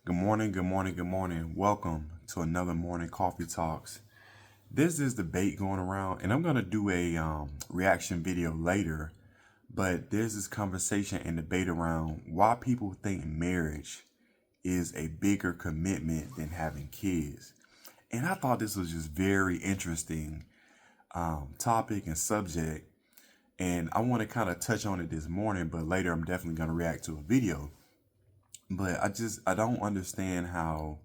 Good morning, good morning, good morning. Welcome to another morning coffee talks. There's this debate going around, and I'm gonna do a reaction video later. But there's this conversation and debate around why people think marriage is a bigger commitment than having kids. And I thought this was just very interesting topic and subject. And I want to kind of touch on it this morning, but later I'm definitely gonna react to a video. But I don't understand how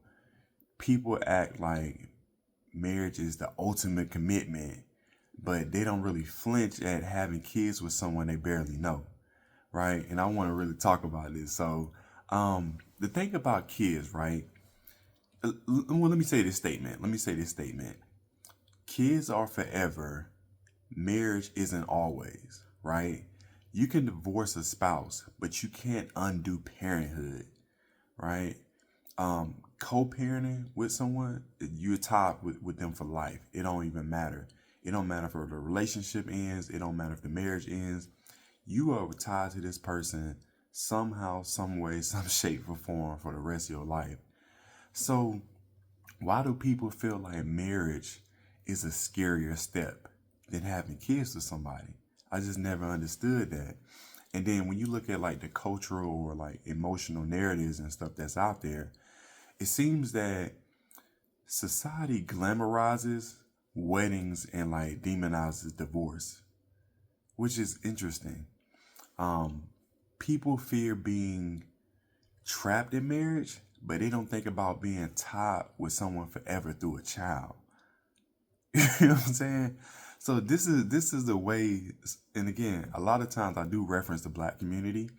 people act like marriage is the ultimate commitment, but they don't really flinch at having kids with someone they barely know, right? And I want to really talk about this. The thing about kids, right? Well, let me say this statement. Let me say this statement. Kids are forever. Marriage isn't always, right? You can divorce a spouse, but you can't undo parenthood, right? Co-parenting with someone, you're tied with them for life. It don't even matter. It don't matter if the relationship ends. It don't matter if the marriage ends. You are tied to this person somehow, some way, some shape or form for the rest of your life. So why do people feel like marriage is a scarier step than having kids with somebody? I just never understood that. And then when you look at like the cultural or like emotional narratives and stuff that's out there, it seems that society glamorizes weddings and like demonizes divorce, which is interesting. Um, People fear being trapped in marriage, but they don't think about being tied with someone forever through a child. You know what I'm saying? So this is the way. And again, a lot of times I do reference the black community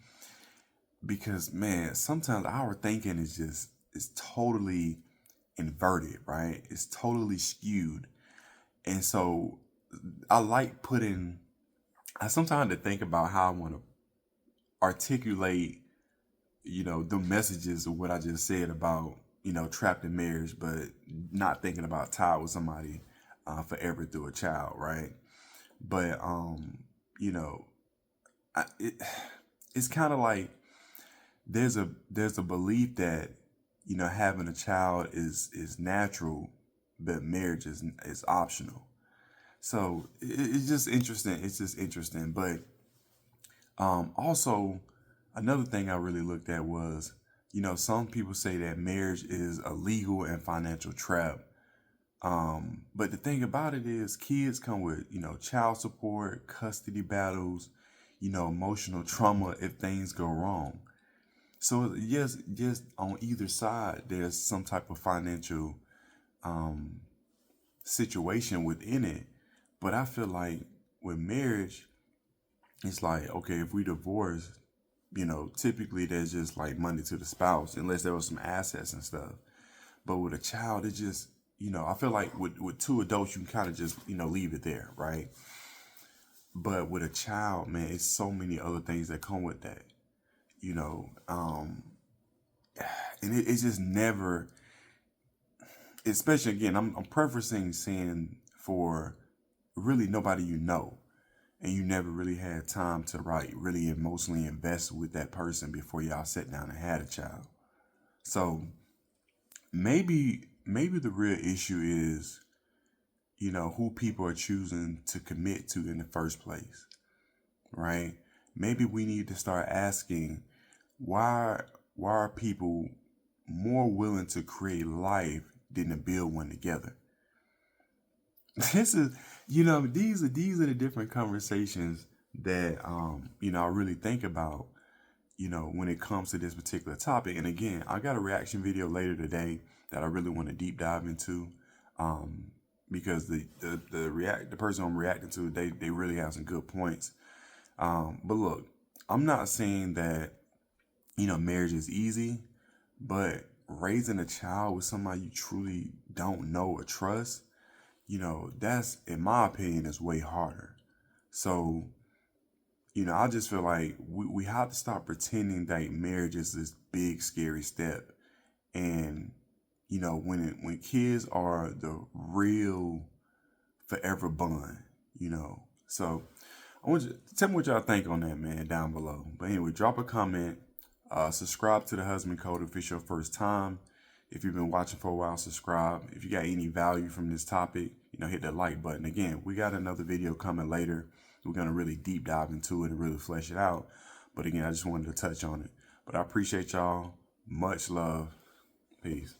because man, sometimes our thinking is totally inverted, right? It's totally skewed. And so I like putting I sometimes to think about how I want to articulate, the messages of what I just said about, trapped in marriage, but not thinking about tied with somebody forever through a child, right? But you know, it it's kind of like there's a belief that having a child is natural, but marriage is optional. So it's just interesting. It's just interesting. But also another thing I really looked at was, some people say that marriage is a legal and financial trap. But the thing about it is, kids come with child support, custody battles, emotional trauma if things go wrong. So yes, just on either side, there's some type of financial um, situation within it. But I feel like with marriage, it's like, okay, if we divorce, typically there's just like money to the spouse, unless there was some assets and stuff. But with a child, it just, I feel like with two adults, you can kind of just, leave it there, right? But with a child, man, it's so many other things that come with that, you know. And it's just never, especially again, I'm preferencing saying for really nobody and you never really had time to really emotionally invest with that person before y'all sat down and had a child. So maybe the real issue is, who people are choosing to commit to in the first place, right? Maybe we need to start asking why why are people more willing to create life than to build one together? This is, these are the different conversations that I really think about, when it comes to this particular topic. And again, I got a reaction video later today that I really want to deep dive into, um, because the person I'm reacting to, they really have some good points. But look, I'm not saying that marriage is easy, but raising a child with somebody you truly don't know or trust, that's, in my opinion, is way harder. So, I just feel like we have to stop pretending that marriage is this big, scary step. And, when kids are the real forever bond, So I want you to tell me what y'all think on that, man, down below. But anyway, drop a comment. Subscribe to the Husband Code if it's your first time. If you've been watching for a while, subscribe. If you got any value from this topic, hit that like button. Again, we got another video coming later. We're going to really deep dive into it and really flesh it out. But again, I just wanted to touch on it. But I appreciate y'all. Much love. Peace.